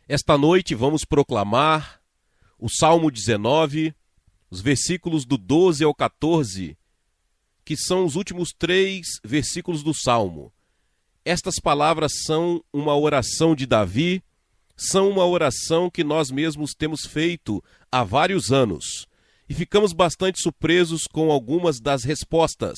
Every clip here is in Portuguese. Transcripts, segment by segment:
Esta noite vamos proclamar o Salmo 19, os versículos do 12 ao 14, que são os últimos 3 versículos do Salmo. Estas palavras são uma oração de Davi, são uma oração que nós mesmos temos feito há vários anos. E ficamos bastante surpresos com algumas das respostas.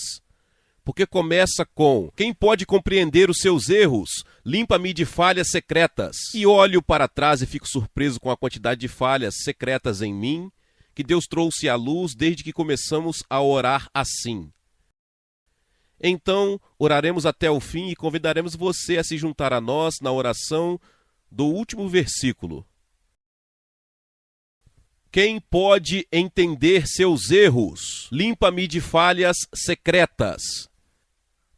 Porque começa com: quem pode compreender os seus erros? Limpa-me de falhas secretas. E olho para trás e fico surpreso com a quantidade de falhas secretas em mim, que Deus trouxe à luz desde que começamos a orar assim. Então, oraremos até o fim e convidaremos você a se juntar a nós na oração do último versículo. Quem pode entender seus erros? Limpa-me de falhas secretas.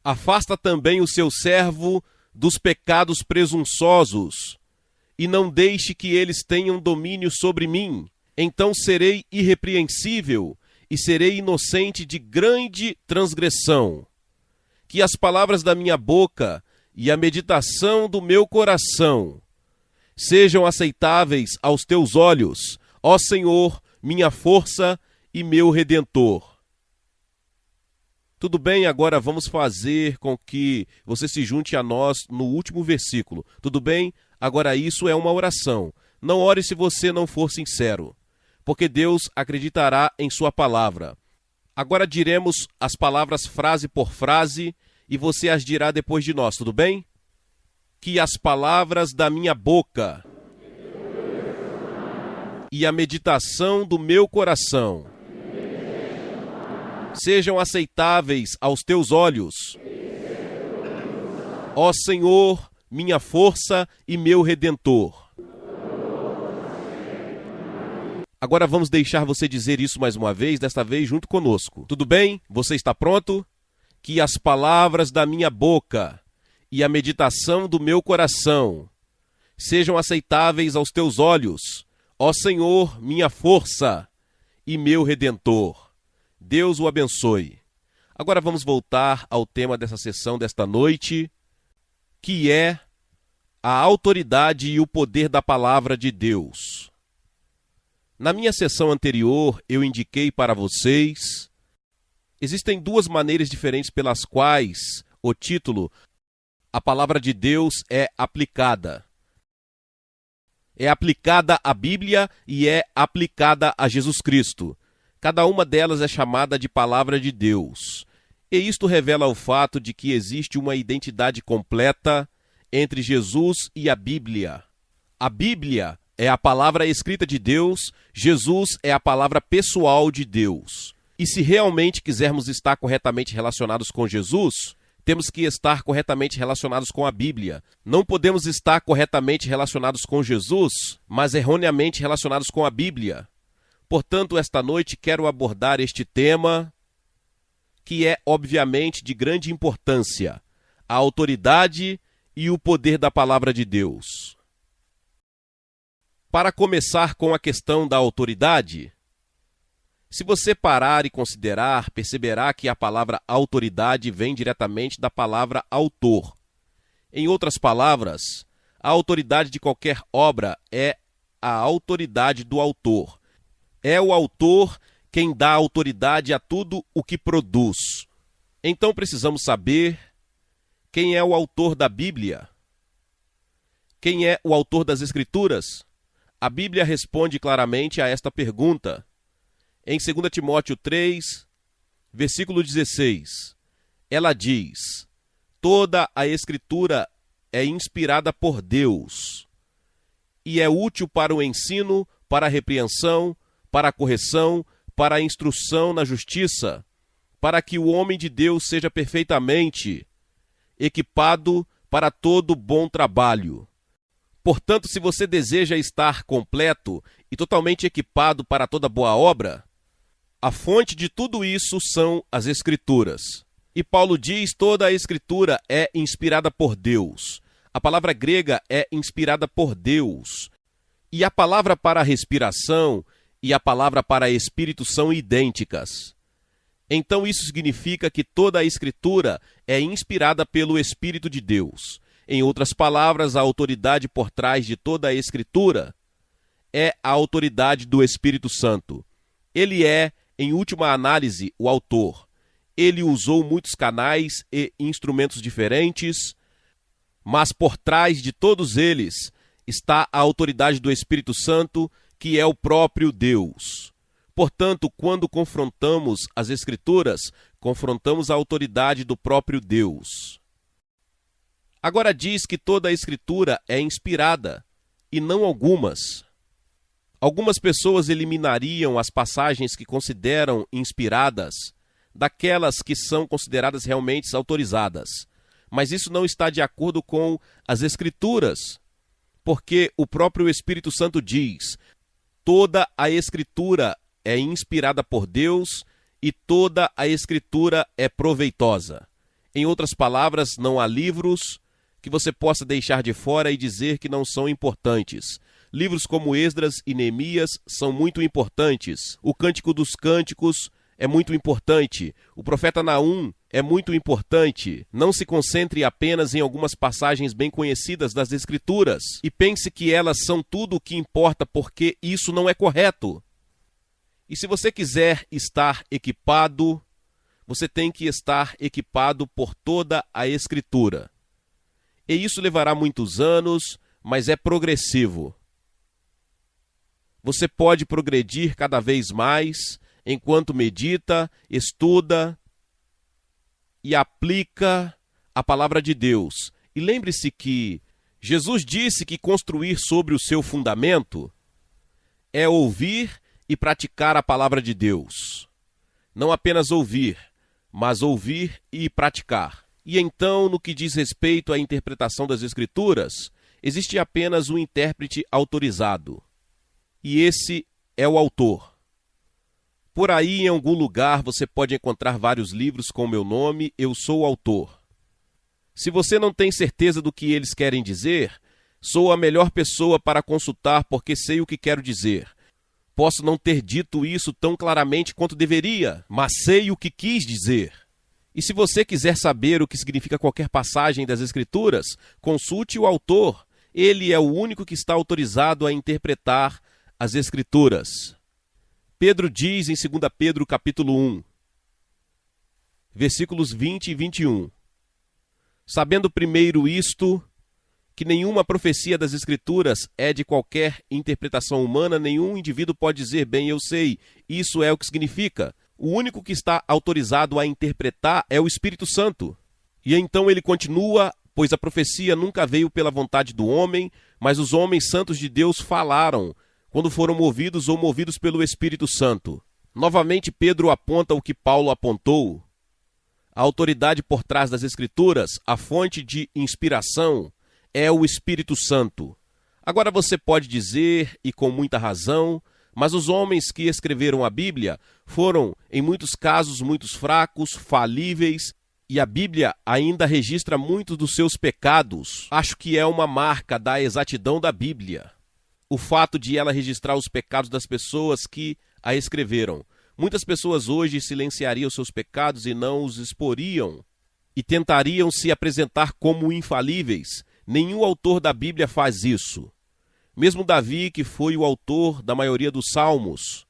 Afasta também o seu servo dos pecados presunçosos, e não deixe que eles tenham domínio sobre mim. Então serei irrepreensível e serei inocente de grande transgressão. Que as palavras da minha boca e a meditação do meu coração sejam aceitáveis aos teus olhos, ó Senhor, minha força e meu Redentor. Tudo bem, agora vamos fazer com que você se junte a nós no último versículo. Tudo bem? Agora isso é uma oração. Não ore se você não for sincero, porque Deus acreditará em sua palavra. Agora diremos as palavras frase por frase e você as dirá depois de nós, tudo bem? Que as palavras da minha boca e a meditação do meu coração sejam aceitáveis aos teus olhos, ó Senhor, minha força e meu Redentor. Agora vamos deixar você dizer isso mais uma vez, desta vez junto conosco. Tudo bem? Você está pronto? Que as palavras da minha boca e a meditação do meu coração sejam aceitáveis aos teus olhos, ó Senhor, minha força e meu Redentor. Deus o abençoe. Agora vamos voltar ao tema dessa sessão desta noite, que é a autoridade e o poder da palavra de Deus. Na minha sessão anterior, eu indiquei para vocês, existem 2 maneiras diferentes pelas quais o título A Palavra de Deus é aplicada. É aplicada à Bíblia e é aplicada a Jesus Cristo. Cada uma delas é chamada de Palavra de Deus. E isto revela o fato de que existe uma identidade completa entre Jesus e a Bíblia. A Bíblia é a palavra escrita de Deus, Jesus é a palavra pessoal de Deus. E se realmente quisermos estar corretamente relacionados com Jesus, temos que estar corretamente relacionados com a Bíblia. Não podemos estar corretamente relacionados com Jesus, mas erroneamente relacionados com a Bíblia. Portanto, esta noite quero abordar este tema, que é obviamente de grande importância: a autoridade e o poder da palavra de Deus. Para começar com a questão da autoridade, se você parar e considerar, perceberá que a palavra autoridade vem diretamente da palavra autor. Em outras palavras, a autoridade de qualquer obra é a autoridade do autor. É o autor quem dá autoridade a tudo o que produz. Então precisamos saber quem é o autor da Bíblia. Quem é o autor das Escrituras? A Bíblia responde claramente a esta pergunta. Em 2 Timóteo 3, versículo 16, ela diz: toda a Escritura é inspirada por Deus e é útil para o ensino, para a repreensão, para a correção, para a instrução na justiça, para que o homem de Deus seja perfeitamente equipado para todo bom trabalho. Portanto, se você deseja estar completo e totalmente equipado para toda boa obra, a fonte de tudo isso são as Escrituras. E Paulo diz: toda a Escritura é inspirada por Deus. A palavra grega é inspirada por Deus. E a palavra para respiração e a palavra para espírito são idênticas. Então isso significa que toda a Escritura é inspirada pelo Espírito de Deus. Em outras palavras, a autoridade por trás de toda a Escritura é a autoridade do Espírito Santo. Ele é, em última análise, o autor. Ele usou muitos canais e instrumentos diferentes, mas por trás de todos eles está a autoridade do Espírito Santo, que é o próprio Deus. Portanto, quando confrontamos as Escrituras, confrontamos a autoridade do próprio Deus. Agora diz que toda a Escritura é inspirada, e não algumas. Algumas pessoas eliminariam as passagens que consideram inspiradas daquelas que são consideradas realmente autorizadas. Mas isso não está de acordo com as Escrituras, porque o próprio Espírito Santo diz: toda a Escritura é inspirada por Deus e toda a Escritura é proveitosa. Em outras palavras, não há livros que você possa deixar de fora e dizer que não são importantes. Livros como Esdras e Neemias são muito importantes. O Cântico dos Cânticos é muito importante. O profeta Naum é muito importante. Não se concentre apenas em algumas passagens bem conhecidas das Escrituras e pense que elas são tudo o que importa, porque isso não é correto. E se você quiser estar equipado, você tem que estar equipado por toda a Escritura. E isso levará muitos anos, mas é progressivo. Você pode progredir cada vez mais enquanto medita, estuda e aplica a palavra de Deus. E lembre-se que Jesus disse que construir sobre o seu fundamento é ouvir e praticar a palavra de Deus. Não apenas ouvir, mas ouvir e praticar. E então, no que diz respeito à interpretação das Escrituras, existe apenas um intérprete autorizado. E esse é o autor. Por aí, em algum lugar, você pode encontrar vários livros com o meu nome, eu sou o autor. Se você não tem certeza do que eles querem dizer, sou a melhor pessoa para consultar, porque sei o que quero dizer. Posso não ter dito isso tão claramente quanto deveria, mas sei o que quis dizer. E se você quiser saber o que significa qualquer passagem das Escrituras, consulte o autor. Ele é o único que está autorizado a interpretar as Escrituras. Pedro diz em 2 Pedro capítulo 1, versículos 20 e 21. Sabendo primeiro isto, que nenhuma profecia das Escrituras é de qualquer interpretação humana, nenhum indivíduo pode dizer, bem, eu sei, isso é o que significa. O único que está autorizado a interpretar é o Espírito Santo. E então ele continua, pois a profecia nunca veio pela vontade do homem, mas os homens santos de Deus falaram, quando foram movidos ou movidos pelo Espírito Santo. Novamente, Pedro aponta o que Paulo apontou. A autoridade por trás das Escrituras, a fonte de inspiração, é o Espírito Santo. Agora você pode dizer, e com muita razão, mas os homens que escreveram a Bíblia foram, em muitos casos, muito fracos, falíveis, e a Bíblia ainda registra muitos dos seus pecados. Acho que é uma marca da exatidão da Bíblia, o fato de ela registrar os pecados das pessoas que a escreveram. Muitas pessoas hoje silenciariam seus pecados e não os exporiam, e tentariam se apresentar como infalíveis. Nenhum autor da Bíblia faz isso. Mesmo Davi, que foi o autor da maioria dos salmos,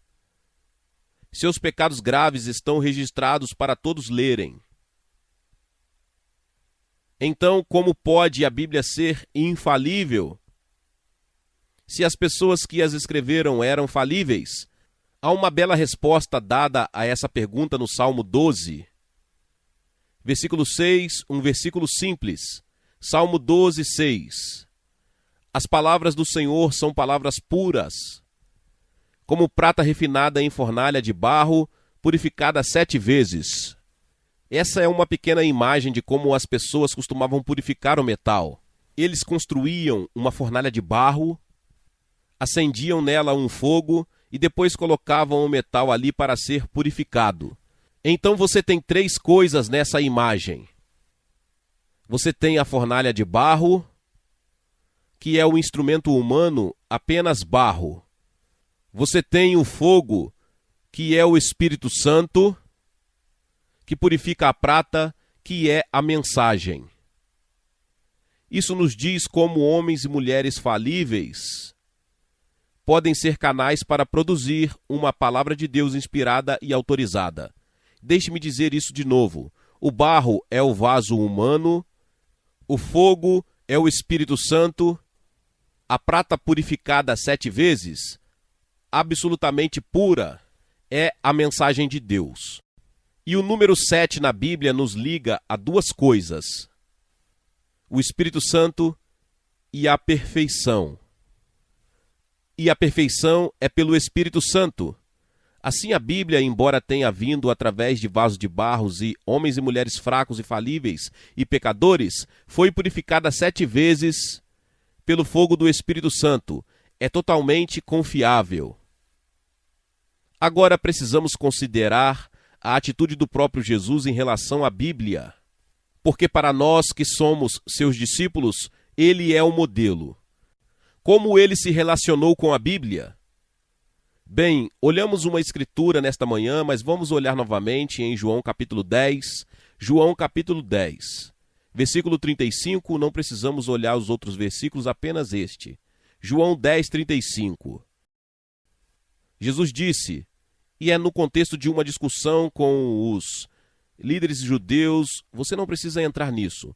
seus pecados graves estão registrados para todos lerem. Então, como pode a Bíblia ser infalível? Se as pessoas que as escreveram eram falíveis, há uma bela resposta dada a essa pergunta no Salmo 12. Versículo 6, um versículo simples. Salmo 12, 6. As palavras do Senhor são palavras puras, como prata refinada em fornalha de barro, purificada 7 vezes. Essa é uma pequena imagem de como as pessoas costumavam purificar o metal. Eles construíam uma fornalha de barro, acendiam nela um fogo e depois colocavam o metal ali para ser purificado. Então você tem 3 coisas nessa imagem. Você tem a fornalha de barro, que é o instrumento humano, apenas barro. Você tem o fogo, que é o Espírito Santo, que purifica a prata, que é a mensagem. Isso nos diz como homens e mulheres falíveis podem ser canais para produzir uma palavra de Deus inspirada e autorizada. Deixe-me dizer isso de novo. O barro é o vaso humano, o fogo é o Espírito Santo, a prata purificada 7 vezes, absolutamente pura, é a mensagem de Deus. E o número 7 na Bíblia nos liga a 2 coisas: o Espírito Santo e a perfeição. E a perfeição é pelo Espírito Santo. Assim a Bíblia, embora tenha vindo através de vasos de barros e homens e mulheres fracos e falíveis e pecadores, foi purificada 7 vezes pelo fogo do Espírito Santo. É totalmente confiável. Agora precisamos considerar a atitude do próprio Jesus em relação à Bíblia, porque para nós que somos seus discípulos, ele é o modelo. Como ele se relacionou com a Bíblia? Bem, olhamos uma escritura nesta manhã, mas vamos olhar novamente em João capítulo 10. João capítulo 10, versículo 35, não precisamos olhar os outros versículos, apenas este. João 10, 35. Jesus disse, e é no contexto de uma discussão com os líderes judeus, você não precisa entrar nisso.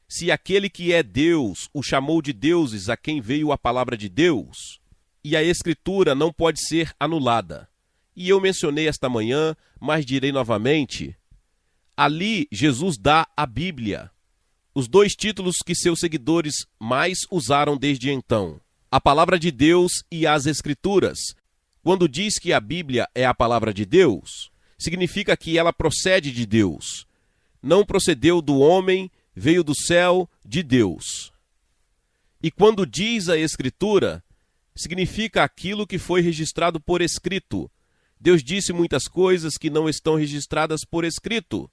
Se aquele que é Deus o chamou de deuses a quem veio a palavra de Deus, e a Escritura não pode ser anulada. E eu mencionei esta manhã, mas direi novamente, ali Jesus dá a Bíblia, os 2 títulos que seus seguidores mais usaram desde então, a palavra de Deus e as Escrituras. Quando diz que a Bíblia é a palavra de Deus, significa que ela procede de Deus. Não procedeu do homem, veio do céu, de Deus. E quando diz a Escritura, significa aquilo que foi registrado por escrito. Deus disse muitas coisas que não estão registradas por escrito,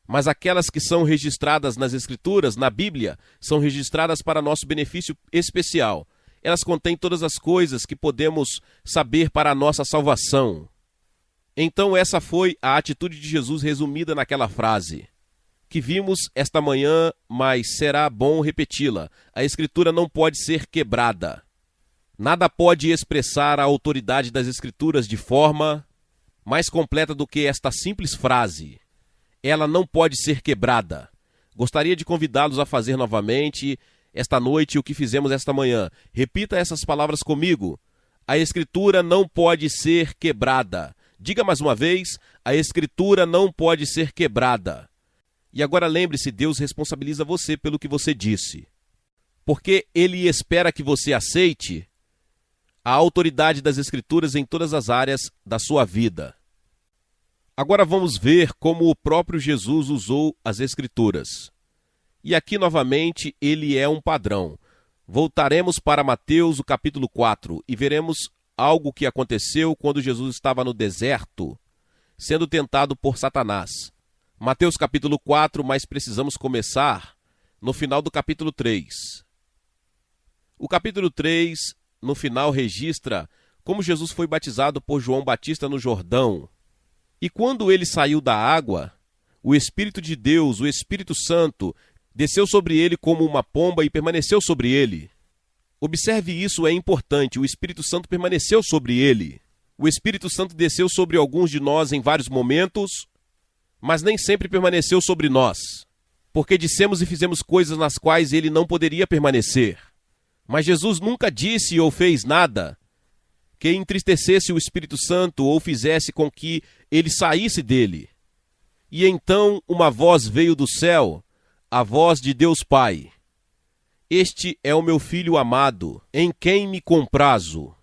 mas aquelas que são registradas nas Escrituras, na Bíblia, são registradas para nosso benefício especial. Elas contêm todas as coisas que podemos saber para a nossa salvação. Então essa foi a atitude de Jesus resumida naquela frase, que vimos esta manhã, mas será bom repeti-la. A Escritura não pode ser quebrada. Nada pode expressar a autoridade das Escrituras de forma mais completa do que esta simples frase. Ela não pode ser quebrada. Gostaria de convidá-los a fazer novamente esta noite o que fizemos esta manhã. Repita essas palavras comigo. A Escritura não pode ser quebrada. Diga mais uma vez, a Escritura não pode ser quebrada. E agora lembre-se, Deus responsabiliza você pelo que você disse, porque Ele espera que você aceite a autoridade das Escrituras em todas as áreas da sua vida. Agora vamos ver como o próprio Jesus usou as Escrituras. E aqui novamente ele é um padrão. Voltaremos para Mateus, o capítulo 4, e veremos algo que aconteceu quando Jesus estava no deserto, sendo tentado por Satanás. Mateus capítulo 4, mas precisamos começar no final do capítulo 3. O capítulo 3, no final, registra como Jesus foi batizado por João Batista no Jordão. E quando ele saiu da água, o Espírito de Deus, o Espírito Santo, desceu sobre ele como uma pomba e permaneceu sobre ele. Observe isso, é importante, o Espírito Santo permaneceu sobre ele. O Espírito Santo desceu sobre alguns de nós em vários momentos, mas nem sempre permaneceu sobre nós, porque dissemos e fizemos coisas nas quais ele não poderia permanecer. Mas Jesus nunca disse ou fez nada que entristecesse o Espírito Santo ou fizesse com que ele saísse dele. E então uma voz veio do céu, a voz de Deus Pai. Este é o meu Filho amado, em quem me comprazo.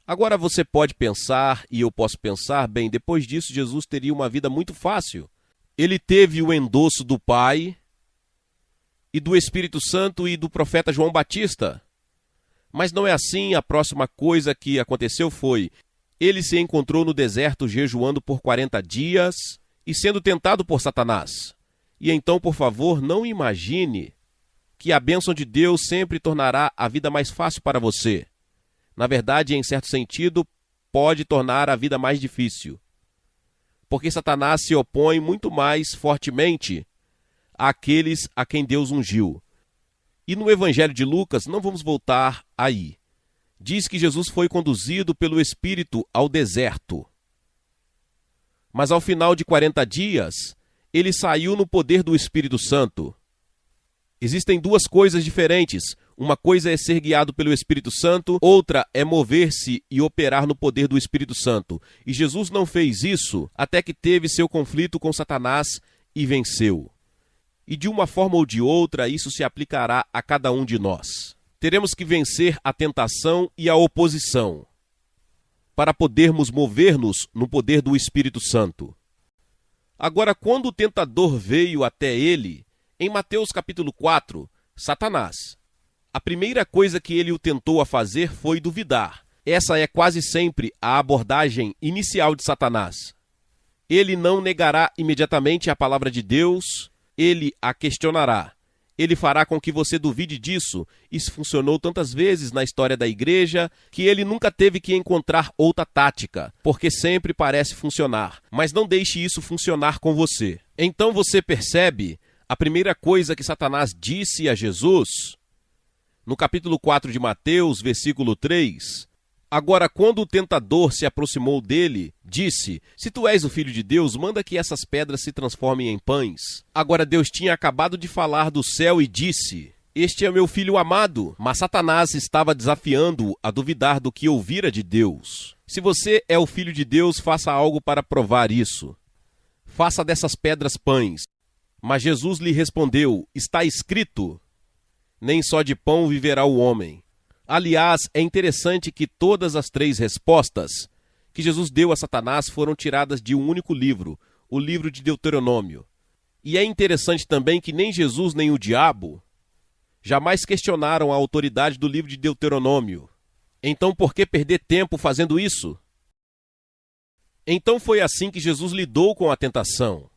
Agora você pode pensar, e eu posso pensar, bem, depois disso Jesus teria uma vida muito fácil. Ele teve o endosso do Pai, e do Espírito Santo e do profeta João Batista. Mas não é assim. A próxima coisa que aconteceu foi, ele se encontrou no deserto jejuando por 40 dias e sendo tentado por Satanás. E então, por favor, não imagine que a bênção de Deus sempre tornará a vida mais fácil para você. Na verdade, em certo sentido, pode tornar a vida mais difícil. Porque Satanás se opõe muito mais fortemente àqueles a quem Deus ungiu. E no Evangelho de Lucas, não vamos voltar aí. Diz que Jesus foi conduzido pelo Espírito ao deserto. Mas ao final de 40 dias, ele saiu no poder do Espírito Santo. Existem duas coisas diferentes. Uma coisa é ser guiado pelo Espírito Santo, outra é mover-se e operar no poder do Espírito Santo. E Jesus não fez isso até que teve seu conflito com Satanás e venceu. E de uma forma ou de outra, isso se aplicará a cada um de nós. Teremos que vencer a tentação e a oposição para podermos mover-nos no poder do Espírito Santo. Agora, quando o tentador veio até ele, em Mateus capítulo 4, Satanás, a primeira coisa que ele o tentou a fazer foi duvidar. Essa é quase sempre a abordagem inicial de Satanás. Ele não negará imediatamente a palavra de Deus, ele a questionará. Ele fará com que você duvide disso. Isso funcionou tantas vezes na história da igreja que ele nunca teve que encontrar outra tática, porque sempre parece funcionar. Mas não deixe isso funcionar com você. Então você percebe a primeira coisa que Satanás disse a Jesus, no capítulo 4 de Mateus, versículo 3, agora quando o tentador se aproximou dele, disse, se tu és o Filho de Deus, manda que essas pedras se transformem em pães. Agora Deus tinha acabado de falar do céu e disse, este é meu Filho amado, mas Satanás estava desafiando-o a duvidar do que ouvira de Deus. Se você é o Filho de Deus, faça algo para provar isso. Faça dessas pedras pães. Mas Jesus lhe respondeu, está escrito, nem só de pão viverá o homem. Aliás, é interessante que todas as três respostas que Jesus deu a Satanás foram tiradas de um único livro, o livro de Deuteronômio. E é interessante também que nem Jesus nem o diabo jamais questionaram a autoridade do livro de Deuteronômio. Então, por que perder tempo fazendo isso? Então foi assim que Jesus lidou com a tentação.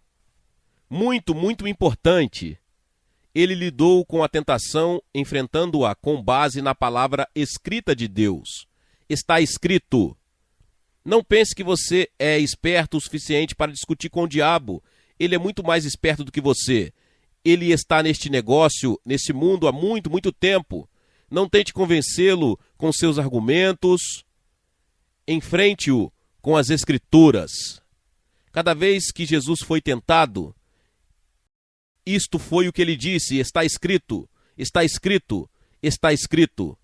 Muito, muito importante. Ele lidou com a tentação, enfrentando-a com base na palavra escrita de Deus. Está escrito. Não pense que você é esperto o suficiente para discutir com o diabo. Ele é muito mais esperto do que você. Ele está neste negócio, nesse mundo há muito, muito tempo. Não tente convencê-lo com seus argumentos. Enfrente-o com as Escrituras. Cada vez que Jesus foi tentado, isto foi o que ele disse, está escrito, está escrito, está escrito.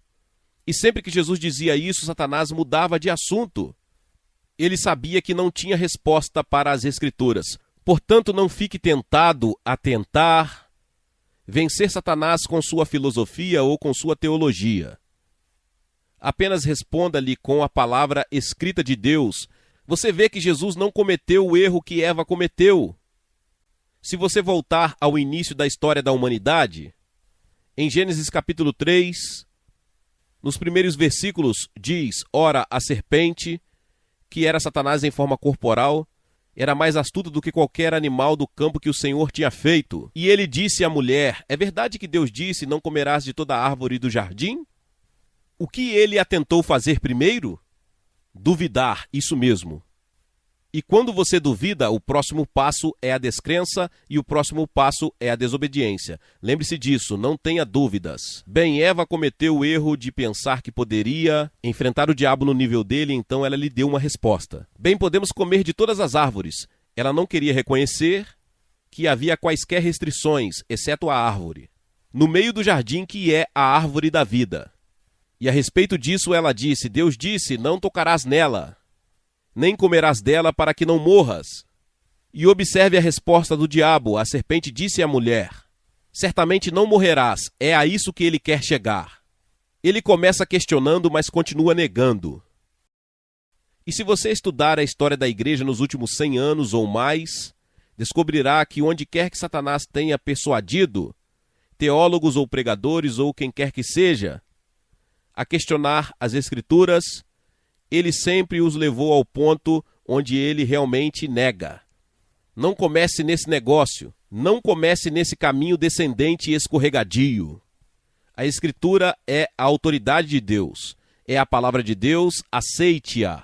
E sempre que Jesus dizia isso, Satanás mudava de assunto. Ele sabia que não tinha resposta para as Escrituras. Portanto, não fique tentado a tentar vencer Satanás com sua filosofia ou com sua teologia. Apenas responda-lhe com a palavra escrita de Deus. Você vê que Jesus não cometeu o erro que Eva cometeu. Se você voltar ao início da história da humanidade, em Gênesis capítulo 3, nos primeiros versículos diz, ora, a serpente, que era Satanás em forma corporal, era mais astuta do que qualquer animal do campo que o Senhor tinha feito. E ele disse à mulher, é verdade que Deus disse, não comerás de toda árvore do jardim? O que ele atentou fazer primeiro? Duvidar, isso mesmo. E quando você duvida, o próximo passo é a descrença e o próximo passo é a desobediência. Lembre-se disso, não tenha dúvidas. Bem, Eva cometeu o erro de pensar que poderia enfrentar o diabo no nível dele, então ela lhe deu uma resposta. Bem, podemos comer de todas as árvores. Ela não queria reconhecer que havia quaisquer restrições, exceto a árvore, no meio do jardim que é a árvore da vida. E a respeito disso ela disse, Deus disse, não tocarás nela, nem comerás dela para que não morras. E observe a resposta do diabo. A serpente disse à mulher, certamente não morrerás. É a isso que ele quer chegar. Ele começa questionando, mas continua negando. E se você estudar a história da igreja nos últimos 100 anos ou mais, descobrirá que onde quer que Satanás tenha persuadido, teólogos ou pregadores ou quem quer que seja, a questionar as Escrituras, ele sempre os levou ao ponto onde ele realmente nega. Não comece nesse negócio. Não comece nesse caminho descendente e escorregadio. A Escritura é a autoridade de Deus. É a palavra de Deus, aceite-a.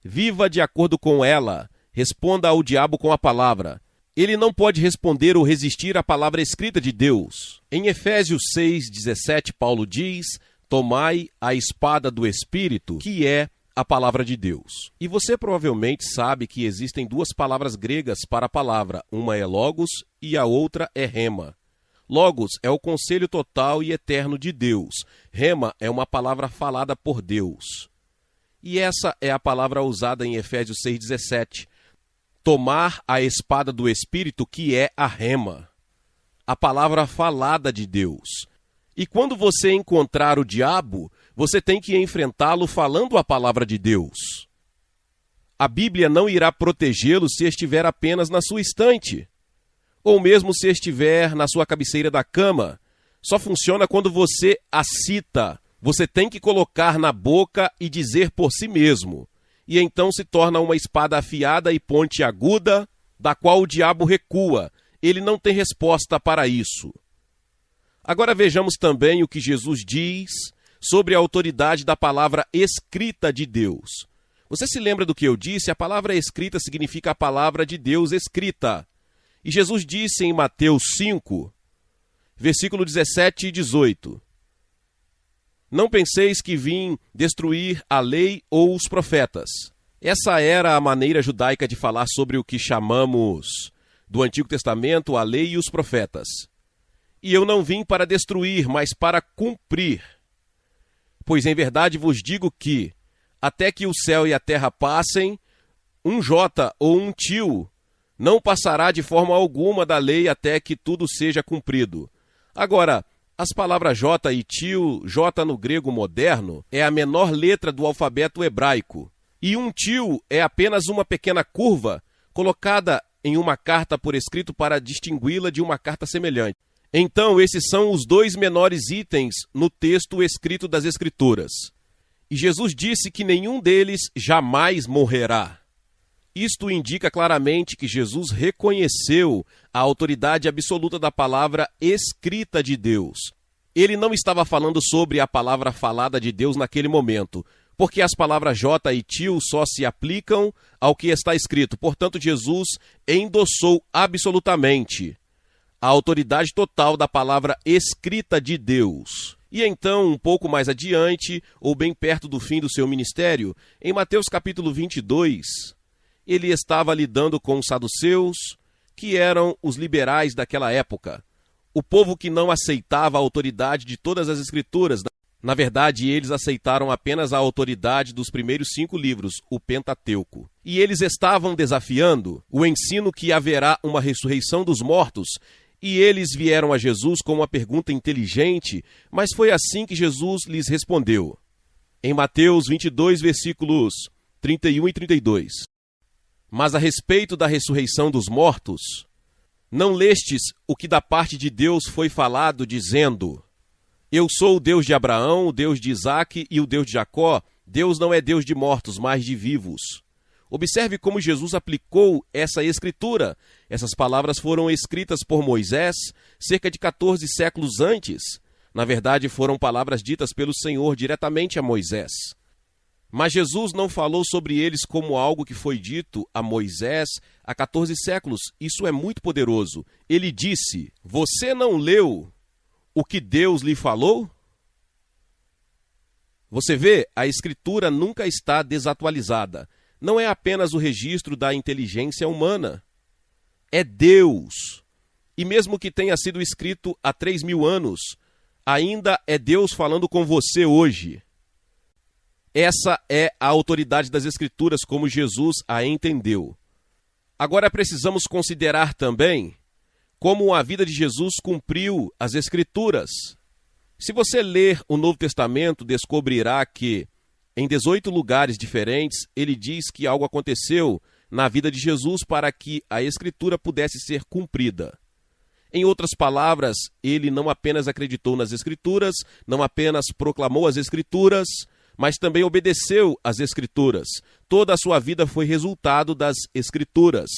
Viva de acordo com ela. Responda ao diabo com a palavra. Ele não pode responder ou resistir à palavra escrita de Deus. Em Efésios 6:17, Paulo diz: tomai a espada do Espírito, que é a palavra de Deus. E você provavelmente sabe que existem duas palavras gregas para a palavra. Uma é logos e a outra é rema. Logos é o conselho total e eterno de Deus. Rema é uma palavra falada por Deus. E essa é a palavra usada em Efésios 6:17. Tomar a espada do Espírito, que é a rema. A palavra falada de Deus. E quando você encontrar o diabo, você tem que enfrentá-lo falando a palavra de Deus. A Bíblia não irá protegê-lo se estiver apenas na sua estante, ou mesmo se estiver na sua cabeceira da cama. Só funciona quando você a cita. Você tem que colocar na boca e dizer por si mesmo. E então se torna uma espada afiada e pontiaguda, da qual o diabo recua. Ele não tem resposta para isso. Agora vejamos também o que Jesus diz sobre a autoridade da palavra escrita de Deus. Você se lembra do que eu disse? A palavra escrita significa a palavra de Deus escrita. E Jesus disse em Mateus 5, versículo 17 e 18: não penseis que vim destruir a lei ou os profetas. Essa era a maneira judaica de falar sobre o que chamamos do Antigo Testamento a lei e os profetas. E eu não vim para destruir, mas para cumprir. Pois em verdade vos digo que, até que o céu e a terra passem, um jota ou um tio não passará de forma alguma da lei até que tudo seja cumprido. Agora, as palavras J e tio, J no grego moderno, é a menor letra do alfabeto hebraico. E um tio é apenas uma pequena curva colocada em uma carta por escrito para distingui-la de uma carta semelhante. Então, esses são os dois menores itens no texto escrito das Escrituras. E Jesus disse que nenhum deles jamais morrerá. Isto indica claramente que Jesus reconheceu a autoridade absoluta da palavra escrita de Deus. Ele não estava falando sobre a palavra falada de Deus naquele momento, porque as palavras J e tio só se aplicam ao que está escrito. Portanto, Jesus endossou absolutamente a autoridade total da palavra escrita de Deus. E então, um pouco mais adiante, ou bem perto do fim do seu ministério, em Mateus capítulo 22, ele estava lidando com os saduceus, que eram os liberais daquela época. O povo que não aceitava a autoridade de todas as Escrituras. Na verdade, eles aceitaram apenas a autoridade dos primeiros 5 livros, o Pentateuco. E eles estavam desafiando o ensino que haverá uma ressurreição dos mortos. E eles vieram a Jesus com uma pergunta inteligente, mas foi assim que Jesus lhes respondeu. Em Mateus 22, versículos 31 e 32. Mas a respeito da ressurreição dos mortos, não lestes o que da parte de Deus foi falado, dizendo: eu sou o Deus de Abraão, o Deus de Isaque e o Deus de Jacó. Deus não é Deus de mortos, mas de vivos. Observe como Jesus aplicou essa escritura. Essas palavras foram escritas por Moisés cerca de 14 séculos antes. Na verdade, foram palavras ditas pelo Senhor diretamente a Moisés. Mas Jesus não falou sobre eles como algo que foi dito a Moisés há 14 séculos. Isso é muito poderoso. Ele disse: você não leu o que Deus lhe falou? Você vê, a Escritura nunca está desatualizada. Não é apenas o registro da inteligência humana. É Deus. E mesmo que tenha sido escrito há 3.000 anos, ainda é Deus falando com você hoje. Essa é a autoridade das Escrituras como Jesus a entendeu. Agora precisamos considerar também como a vida de Jesus cumpriu as Escrituras. Se você ler o Novo Testamento, descobrirá que, em 18 lugares diferentes, ele diz que algo aconteceu na vida de Jesus para que a Escritura pudesse ser cumprida. Em outras palavras, ele não apenas acreditou nas Escrituras, não apenas proclamou as Escrituras, mas também obedeceu às Escrituras. Toda a sua vida foi resultado das Escrituras.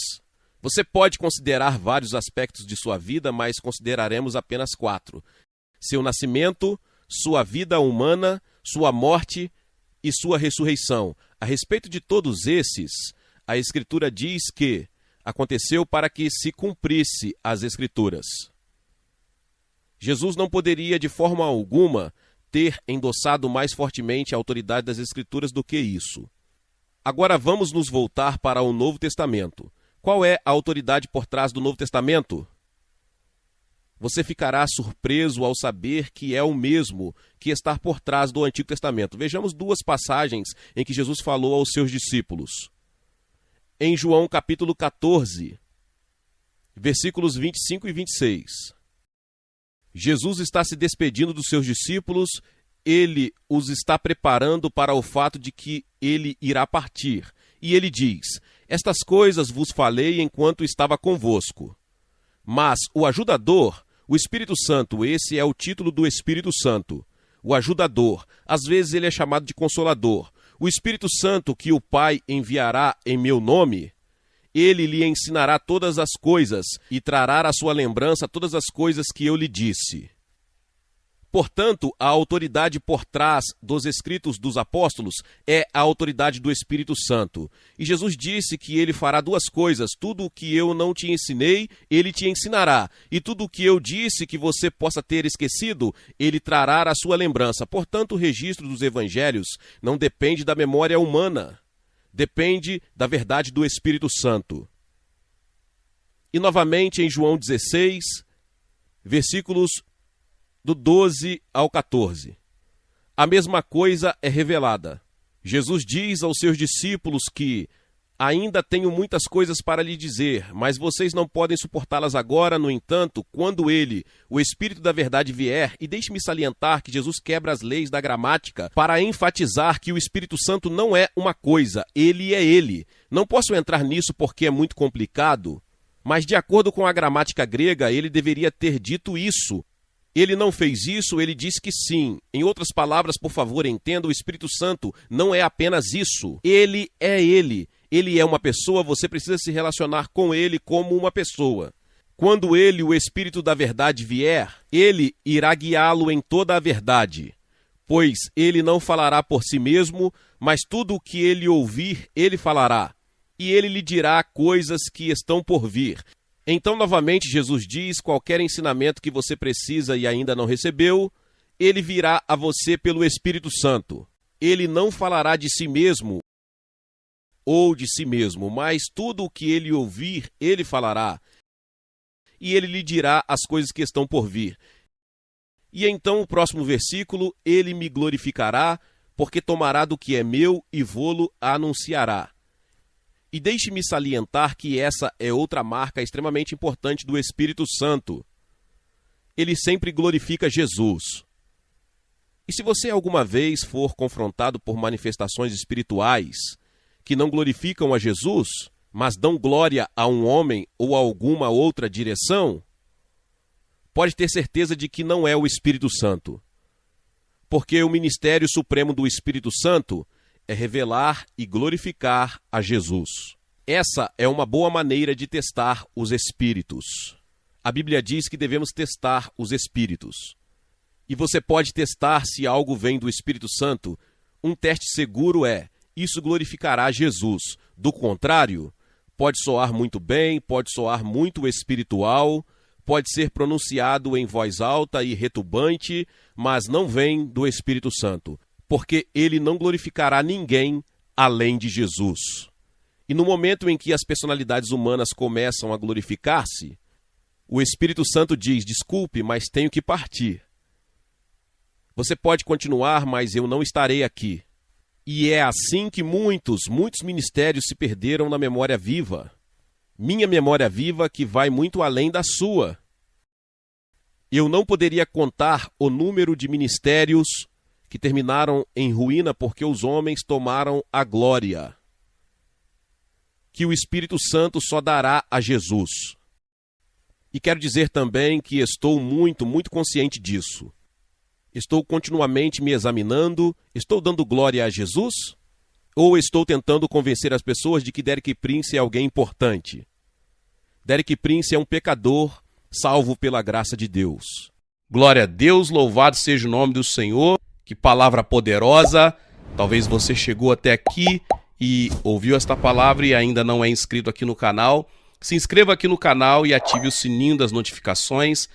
Você pode considerar vários aspectos de sua vida, mas consideraremos apenas 4. Seu nascimento, sua vida humana, sua morte e sua ressurreição. A respeito de todos esses, a Escritura diz que aconteceu para que se cumprisse as Escrituras. Jesus não poderia de forma alguma ter endossado mais fortemente a autoridade das Escrituras do que isso. Agora vamos nos voltar para o Novo Testamento. Qual é a autoridade por trás do Novo Testamento? Você ficará surpreso ao saber que é o mesmo que está por trás do Antigo Testamento. Vejamos duas passagens em que Jesus falou aos seus discípulos. Em João capítulo 14, versículos 25 e 26. Jesus está se despedindo dos seus discípulos, ele os está preparando para o fato de que ele irá partir. E ele diz: estas coisas vos falei enquanto estava convosco. Mas o ajudador, o Espírito Santo, esse é o título do Espírito Santo. O ajudador, às vezes ele é chamado de Consolador. O Espírito Santo que o Pai enviará em meu nome, ele lhe ensinará todas as coisas e trará à sua lembrança todas as coisas que eu lhe disse. Portanto, a autoridade por trás dos escritos dos apóstolos é a autoridade do Espírito Santo. E Jesus disse que ele fará duas coisas: tudo o que eu não te ensinei, ele te ensinará. E tudo o que eu disse que você possa ter esquecido, ele trará à sua lembrança. Portanto, o registro dos evangelhos não depende da memória humana. Depende da verdade do Espírito Santo. E novamente em João 16, versículos do 12 ao 14. A mesma coisa é revelada. Jesus diz aos seus discípulos que ainda tenho muitas coisas para lhe dizer, mas vocês não podem suportá-las agora. No entanto, quando ele, o Espírito da verdade, vier, e deixe-me salientar que Jesus quebra as leis da gramática para enfatizar que o Espírito Santo não é uma coisa, ele é ele. Não posso entrar nisso porque é muito complicado, mas de acordo com a gramática grega, ele deveria ter dito isso. Ele não fez isso, ele disse que sim. Em outras palavras, por favor, entenda, o Espírito Santo não é apenas isso. Ele é ele. Ele é uma pessoa, você precisa se relacionar com ele como uma pessoa. Quando ele, o Espírito da verdade, vier, ele irá guiá-lo em toda a verdade. Pois ele não falará por si mesmo, mas tudo o que ele ouvir, ele falará. E ele lhe dirá coisas que estão por vir. Então, novamente, Jesus diz: qualquer ensinamento que você precisa e ainda não recebeu, ele virá a você pelo Espírito Santo. Ele não falará de si mesmo ou de si mesmo, mas tudo o que ele ouvir, ele falará. E ele lhe dirá as coisas que estão por vir. E então, o próximo versículo: ele me glorificará, porque tomará do que é meu e vô-lo anunciará. E deixe-me salientar que essa é outra marca extremamente importante do Espírito Santo. Ele sempre glorifica Jesus. E se você alguma vez for confrontado por manifestações espirituais que não glorificam a Jesus, mas dão glória a um homem ou a alguma outra direção, pode ter certeza de que não é o Espírito Santo. Porque o ministério supremo do Espírito Santo é revelar e glorificar a Jesus. Essa é uma boa maneira de testar os espíritos. A Bíblia diz que devemos testar os espíritos. E você pode testar se algo vem do Espírito Santo. Um teste seguro é: isso glorificará Jesus. Do contrário, pode soar muito bem, pode soar muito espiritual, pode ser pronunciado em voz alta e retumbante, mas não vem do Espírito Santo. Porque ele não glorificará ninguém além de Jesus. E no momento em que as personalidades humanas começam a glorificar-se, o Espírito Santo diz: desculpe, mas tenho que partir. Você pode continuar, mas eu não estarei aqui. E é assim que muitos ministérios se perderam na memória viva. Minha memória viva que vai muito além da sua. Eu não poderia contar o número de ministérios que terminaram em ruína porque os homens tomaram a glória que o Espírito Santo só dará a Jesus. E quero dizer também que estou muito consciente disso. Estou continuamente me examinando. Estou dando glória a Jesus? Ou estou tentando convencer as pessoas de que Derek Prince é alguém importante? Derek Prince é um pecador salvo pela graça de Deus. Glória a Deus, louvado seja o nome do Senhor. Que palavra poderosa. Talvez você chegou até aqui e ouviu esta palavra e ainda não é inscrito aqui no canal. Se inscreva aqui no canal e ative o sininho das notificações.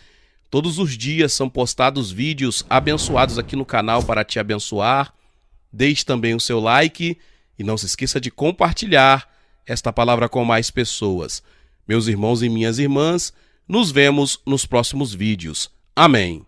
Todos os dias são postados vídeos abençoados aqui no canal para te abençoar. Deixe também o seu like e não se esqueça de compartilhar esta palavra com mais pessoas. Meus irmãos e minhas irmãs, nos vemos nos próximos vídeos. Amém.